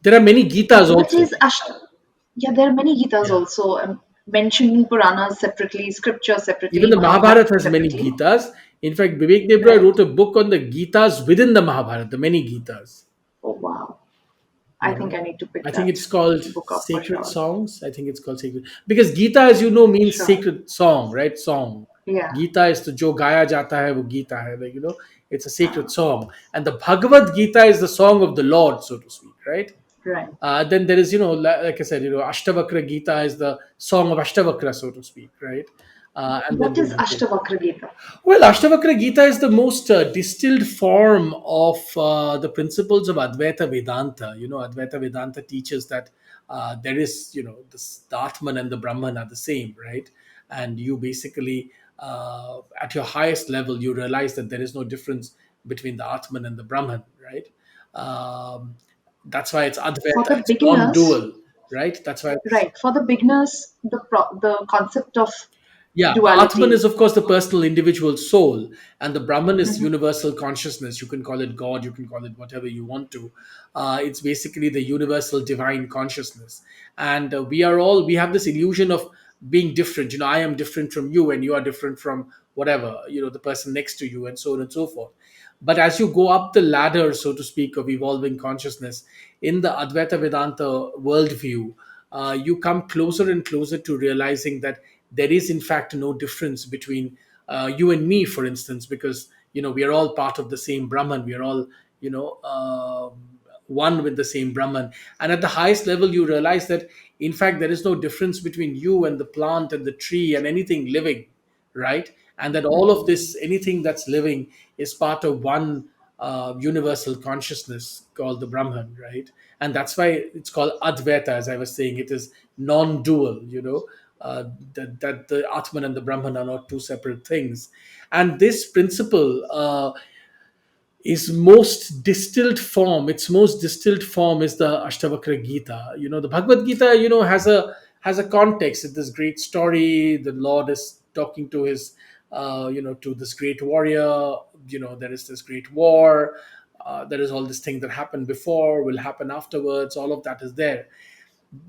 There are many Gitas What also. is Ashta? Yeah, there are many Gitas Yeah. also, mentioned in Puranas separately, scripture Even separately, the Mahabharata Mahabharata has many separately. Gitas. In fact, Vivek Debroy Right. wrote a book on the Gitas within the Mahabharata, the many Gitas. Oh, wow. I You think know, I need to pick I think that it's called book up for Sacred sure. Songs. I think it's called Sacred, because Gita, as you know, means Sure. sacred song, right? Song. Yeah. Gita is the jo gaya jata hai, wo Gita hai. Like, it's a Uh, sacred song, and the Bhagavad Gita is the song of the Lord, so to speak, right? right. Then there is, like I said, Ashtavakra Gita is the song of Ashtavakra, so to speak, right? And then What there's is the two. Ashtavakra Gita? Well, Ashtavakra Gita is the most distilled form of the principles of Advaita Vedanta. Advaita Vedanta teaches that there is, the Atman and the Brahman are the same, right? And you basically, at your highest level, you realize that there is no difference between the Atman and the Brahman, right? Um, that's why it's For Advaita, the it's beginners, non-dual, right? That's why. right. For the beginners, the concept of Yeah, the Atman duality. is, of course, the personal individual soul, and the Brahman is Mhm. universal consciousness. You can call it God, you can call it whatever you want to. It's basically the universal divine consciousness. And we have this illusion of being different. I am different from you, and you are different from whatever, the person next to you, and so on and so forth. But as you go up the ladder, so to speak, of evolving consciousness in the Advaita Vedanta worldview, you come closer and closer to realizing that there is, in fact, no difference between you and me, for instance, because we are all part of the same Brahman. We are all, one with the same Brahman. And at the highest level, you realize that, in fact, there is no difference between you and the plant and the tree and anything living, right? And that all of this, anything that's living, is part of one. universal consciousness called the Brahman, right? And that's why it's called Advaita, as I was saying. It is non-dual, that the Atman and the Brahman are not two separate things. And this principle is most distilled form its most distilled form is the Ashtavakra Gita. The Bhagavad Gita, has a context. It's this great story. The Lord is talking to his to this great warrior. There is this great war. There is all this thing that happened before, will happen afterwards. All of that is there.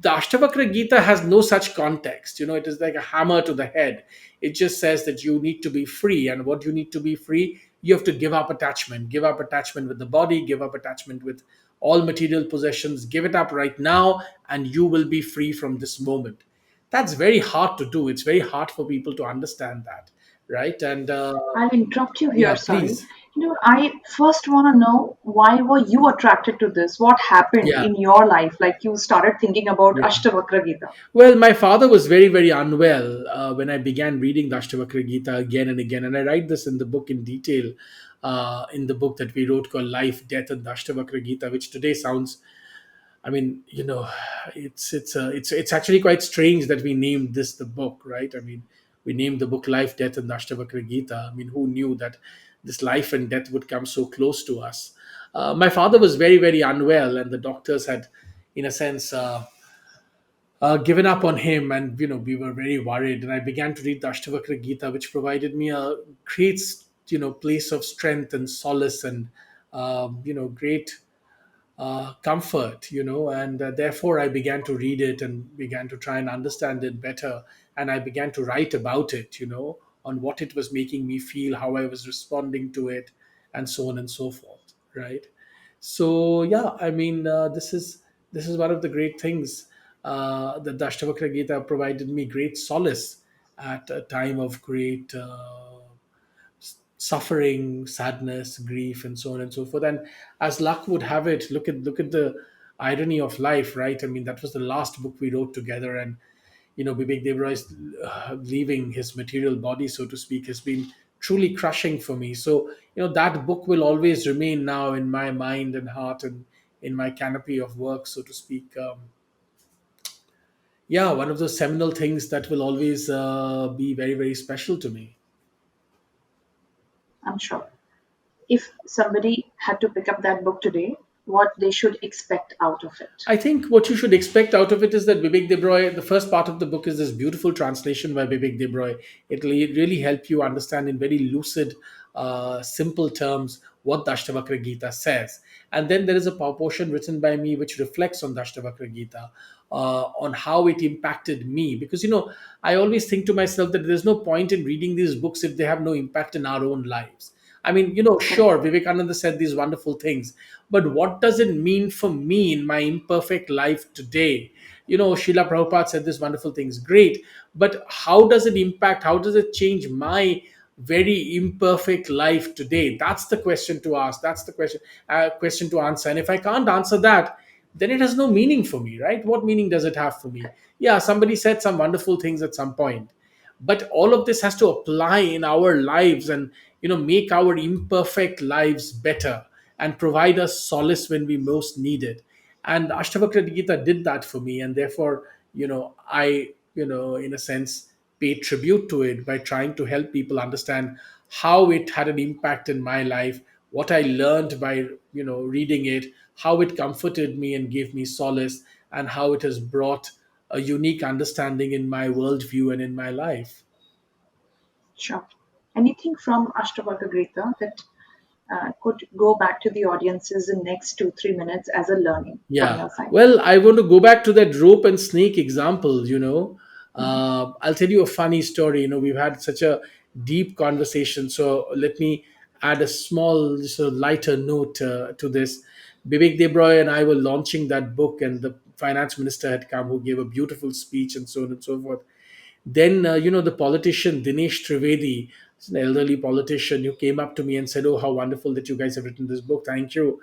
The Ashtavakra Gita has no such context. It is like a hammer to the head. It just says that you need to be free. And what you need to be free, you have to give up attachment with the body, give up attachment with all material possessions, give it up right now, and you will be free from this moment. That's very hard to do. It's very hard for people to understand that, right? And I'll interrupt you yeah, here, sorry. please. I first want to know, why were you attracted to this? What happened Yeah. in your life? Like you started thinking about Yeah. Ashtavakra Gita. Well, my father was very, very unwell when I began reading the Ashtavakra Gita again and again. And I write this in the book in detail, in the book that we wrote called Life, Death, and the Ashtavakra Gita, which today sounds, I mean, it's actually quite strange that we named this the book, right? I mean, we named the book Life, Death, and the Ashtavakra Gita. I mean, who knew that this life and death would come so close to us? My father was very, very unwell, and the doctors had, in a sense, given up on him, and we were very worried. And I began to read the Ashtavakra Gita, which provided me a great place of strength and solace, and great comfort, and therefore I began to read it and began to try and understand it better. And I began to write about it, on what it was making me feel, how I was responding to it, and so on and so forth, right? So yeah, I mean, this is one of the great things, that the Ashtavakra Gita provided me great solace at a time of great suffering, sadness, grief, and so on and so forth. And as luck would have it, look at the irony of life, right? I mean, that was the last book we wrote together, and Vivek Debroy's leaving his material body, so to speak, has been truly crushing for me. So that book will always remain now in my mind and heart, and in my canopy of work, so to speak. Yeah, one of those seminal things that will always be very, very special to me. I'm sure. If somebody had to pick up that book today, what they should expect out of it. I think what you should expect out of it is that Vivek Debroy, the first part of the book is this beautiful translation by Vivek Debroy. It will really help you understand in very lucid, simple terms what the Ashtavakra Gita says. And then there is a portion written by me which reflects on the Ashtavakra Gita, on how it impacted me. Because, I always think to myself that there's no point in reading these books if they have no impact in our own lives. I mean, sure, Correct. Vivekananda said these wonderful things, but what does it mean for me in my imperfect life today? Srila Prabhupada said these wonderful things, great, but how does it impact, how does it change my very imperfect life today? That's the question to ask. That's the question to answer. And if I can't answer that, then it has no meaning for me, right? What meaning does it have for me? Yeah, somebody said some wonderful things at some point, but all of this has to apply in our lives, and make our imperfect lives better, and provide us solace when we most need it. And Ashtavakra Gita did that for me, and therefore I in a sense pay tribute to it by trying to help people understand how it had an impact in my life, what I learned by reading it, how it comforted me and gave me solace, and how it has brought a unique understanding in my worldview and in my life. Sure. Anything from Ashtavakra Gita that could go back to the audiences in next 2-3 minutes as a learning from Yeah. your side? Well, I want to go back to that rope and snake example. Mhm. I'll tell you a funny story. We've had such a deep conversation. So let me add a small, sort of lighter note to this. Bibek Debroy and I were launching that book, and the finance minister had come, who gave a beautiful speech, and so on and so forth. Then, the politician Dinesh Trivedi, he's an elderly politician, who came up to me and said, "Oh, how wonderful that you guys have written this book. Thank you."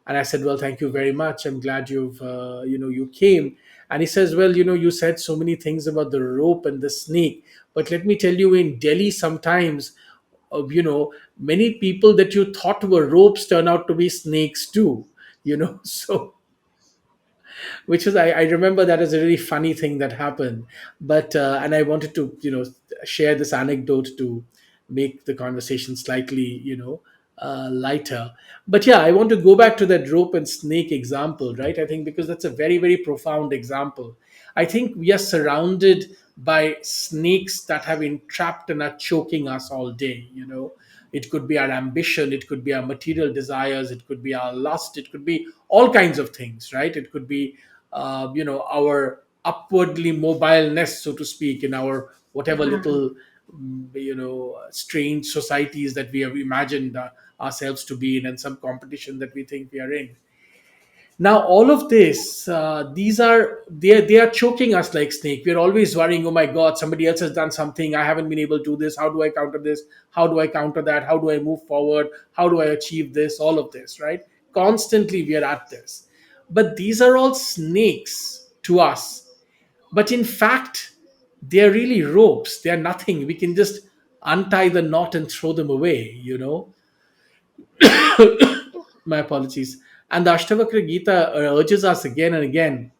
And I said, "Well, thank you very much. I'm glad you came." And he says, "Well, you said so many things about the rope and the snake, but let me tell you, in Delhi, sometimes many people that you thought were ropes turn out to be snakes too. So which is I remember that as a really funny thing that happened. But and I wanted to share this anecdote to make the conversation slightly lighter. But yeah, I want to go back to that rope and snake example, right? I think because that's a very, very profound example. I think we are surrounded by snakes that have been trapped and are choking us all day. It could be our ambition, it could be our material desires, it could be our lust, it could be all kinds of things, right? It could be our upwardly mobileness, so to speak, in our whatever little strange societies that we have imagined ourselves to be in, and some competition that we think we are in. Now all of this, they are choking us like snake. We're always worrying, oh my god, somebody else has done something, I haven't been able to do this, how do I counter this, how do I counter that, how do I move forward, how do I achieve this, all of this, right? Constantly we are at this. But these are all snakes to us. But in fact, they're really ropes. They're nothing. We can just untie the knot and throw them away. My apologies. And the Ashtavakra Gita urges us again and again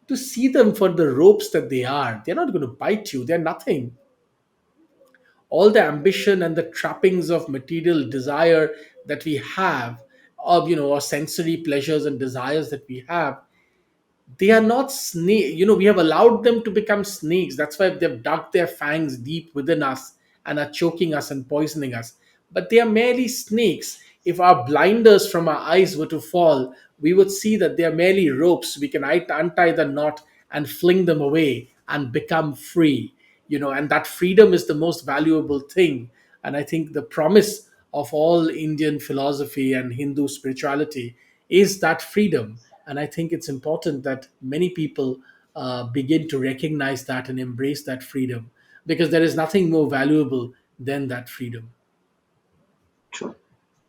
to see them for the ropes that they are. They're not going to bite you, they're nothing. All the ambition and the trappings of material desire that we have, or sensory pleasures and desires that we have, they are not snake. We have allowed them to become snakes. That's why they've dug their fangs deep within us and are choking us and poisoning us. But they are merely snakes. If our blinders from our eyes were to fall, we would see that they are merely ropes. We can untie the knot and fling them away and become free. And that freedom is the most valuable thing. And I think the promise of all Indian philosophy and Hindu spirituality is that freedom. And I think it's important that many people begin to recognize that and embrace that freedom, because there is nothing more valuable than that freedom. True.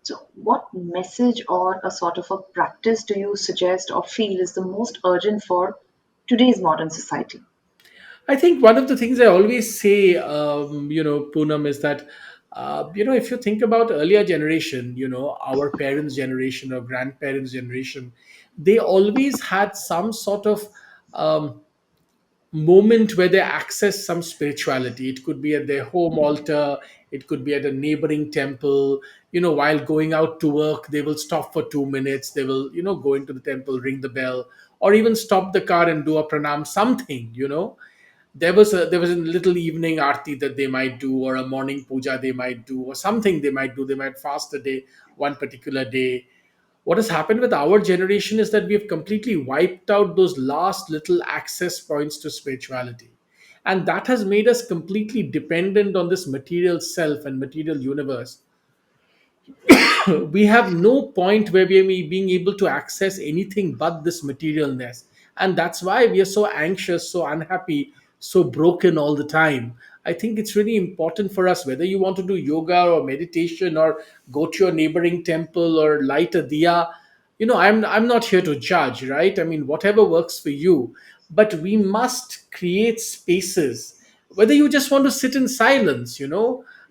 So, what message or a sort of a practice do you suggest or feel is the most urgent for today's modern society? I think one of the things I always say, Poonam, is that, if you think about earlier generation, our parents' generation or grandparents' generation, they always had some sort of um, moment where they access some spirituality. It could be at their home altar, it could be at a neighboring temple. While going out to work, they will stop for 2 minutes, they will go into the temple, ring the bell, or even stop the car and do a pranam, something. There was a little evening aarti that they might do, or a morning puja they might do, or something they might do. They might fast a day, one particular day. What has happened with our generation is that we have completely wiped out those last little access points to spirituality. And that has made us completely dependent on this material self and material universe. We have no point where we are being able to access anything but this materialness. And that's why we are so anxious, so unhappy, so broken all the time. I think it's really important for us, whether you want to do yoga or meditation or go to your neighboring temple or light a diya. I'm not here to judge, right? I mean, whatever works for you. But we must create spaces, whether you just want to sit in silence,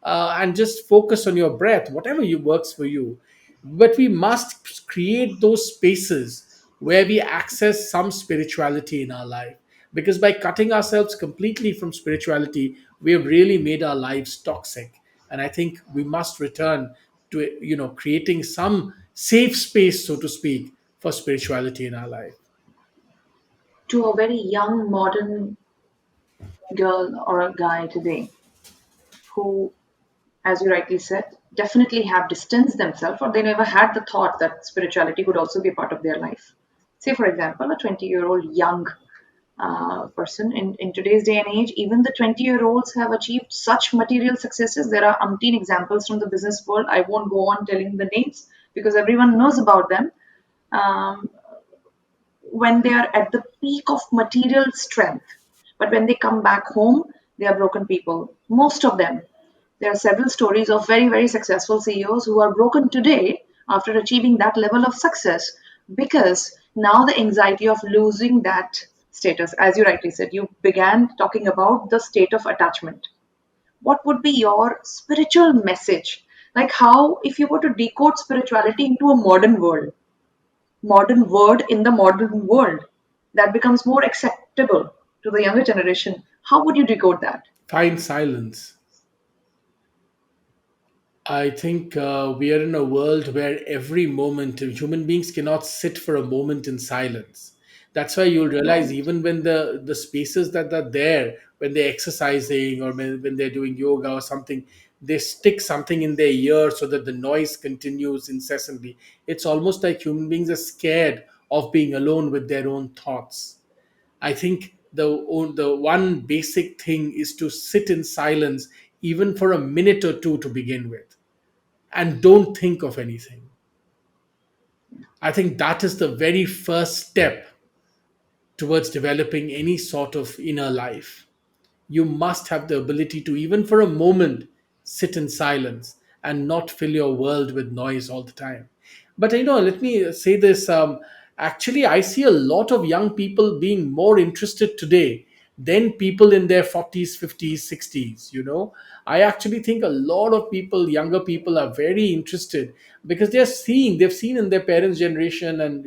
and just focus on your breath, whatever works for you. But we must create those spaces where we access some spirituality in our life, because by cutting ourselves completely from spirituality, we have really made our lives toxic. And I think we must return to creating some safe space, so to speak, for spirituality in our life. To a very young modern girl or a guy today who, as you rightly said, definitely have distanced themselves or they never had the thought that spirituality could also be a part of their life. Say, for example, a 20-year-old young person in today's day and age, even the 20-year-olds have achieved such material successes. There are umpteen examples from the business world. I won't go on telling the names because everyone knows about them. Um, when they are at the peak of material strength. But when they come back home, they are broken people. Most of them. There are several stories of very, very successful CEOs who are broken today after achieving that level of success because now the anxiety of losing that status, as you rightly said, you began talking about the state of attachment. what would be your spiritual message? Like, how, if you were to decode spirituality into a modern word in the modern world that becomes more acceptable to the younger generation, how would you decode that? Find silence. I think we are in a world where every moment, human beings cannot sit for a moment in silence. That's why you'll realize, Right, even when the spaces that are there, when they're exercising or when they're doing yoga or something, they stick something in their ear so that the noise continues incessantly. It's almost like human beings are scared of being alone with their own thoughts. I think the one basic thing is to sit in silence, even for a minute or two to begin with, and don't think of anything. I think that is the very first step towards developing any sort of inner life. You must have the ability to, even for a moment, sit in silence and not fill your world with noise all the time. But let me say this. Actually, I see a lot of young people being more interested today than people in their 40s, 50s, 60s. I actually think a lot of people, younger people, are very interested because they've seen in their parents' generation, and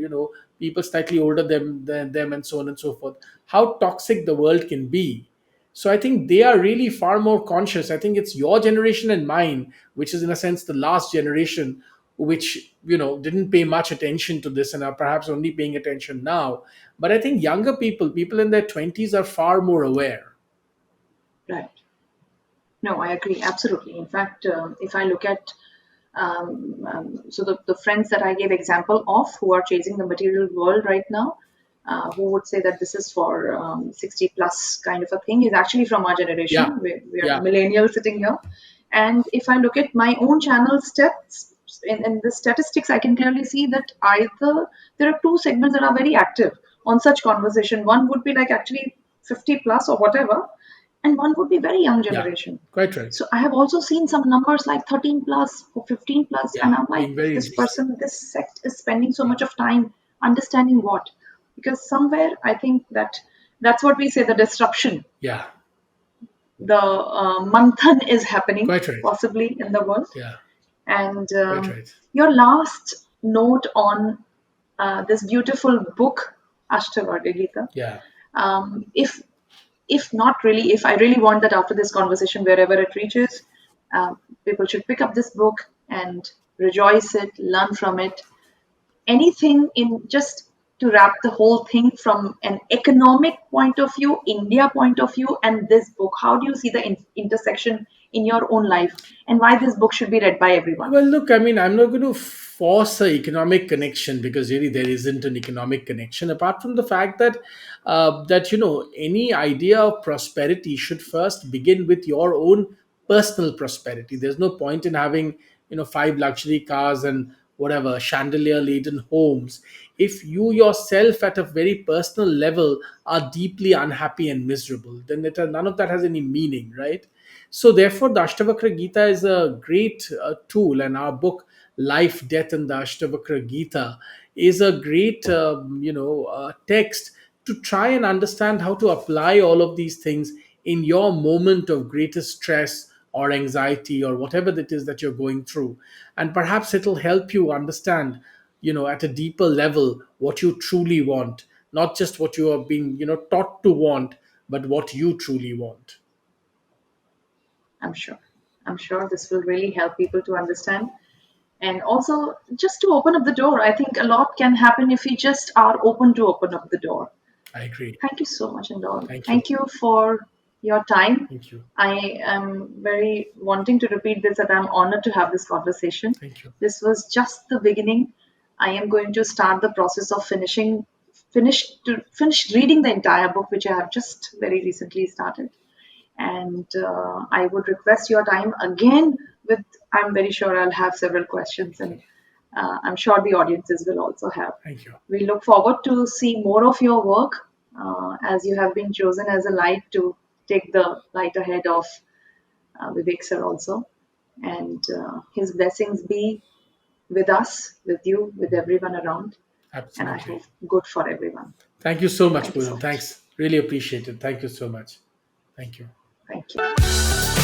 people slightly older than them, and so on and so forth, how toxic the world can be. So I think they are really far more conscious. I think it's your generation and mine, which is in a sense the last generation, which didn't pay much attention to this and are perhaps only paying attention now. But I think younger people in their 20s, are far more aware. right. No, I agree, absolutely. In fact, if I look at so the friends that I gave example of who are chasing the material world right now, who would say that this is for 60 plus kind of a thing, is actually from our Yeah, generation. We are yeah, millennials sitting here. And if I look at my own channel steps in the statistics, I can clearly see that either there are two segments that are very active on such conversation. One would be like actually 50 plus or whatever, and one would be very young yeah. generation. Quite right. So I have also seen some numbers like 13 plus or 15 plus, Yeah, and I'm like, being very this interested. person, this sect is spending so Yeah, much of time understanding what? Because somewhere I think that that's what we say, the disruption, yeah. the manthan is happening Quite right. possibly in the world. Yeah, And quite right. your last note on this beautiful book, Ashtavakra Gita, Yeah, if not really, if I really want that after this conversation, wherever it reaches, people should pick up this book and rejoice it, learn from it. Anything in, just to wrap the whole thing from an economic point of view, India point of view, and this book, how do you see the intersection in your own life, and why this book should be read by everyone? well, look, I mean, I'm not going to force a economic connection, because really there isn't an economic connection, apart from the fact that any idea of prosperity should first begin with your own personal prosperity. There's no point in having five luxury cars and whatever chandelier laden homes if you yourself at a very personal level are deeply unhappy and miserable. Then none of that has any meaning, right? So, therefore, the Ashtavakra Gita is a great tool, and our book, Life, Death, and the Ashtavakra Gita, is a great, text to try and understand how to apply all of these things in your moment of greatest stress or anxiety or whatever it is that you're going through. And perhaps it'll help you understand, at a deeper level, what you truly want, not just what you are being, taught to want, but what you truly want. I'm sure. I'm sure this will really help people to understand. And also, just to open up the door, I think a lot can happen if we just are open to open up the door. I agree. Thank you so much, Indol. Thank you. Thank you for your time. Thank you. I am very wanting to repeat this, that I'm honored to have this conversation. Thank you. This was just the beginning. I am going to start the process of finish reading the entire book, which I have just very recently started. And I would request your time again. With, I'm very sure I'll have several questions, and I'm sure the audiences will also have. Thank you. We look forward to see more of your work, as you have been chosen as a light to take the light ahead of Vivek sir also. And his blessings be with us, with you, with everyone around. And I Absolutely. hope good for everyone. Thank you so much, Thank you so Poonam. much. Thanks. Really appreciate it. Thank you so much. Thank you. Thank you.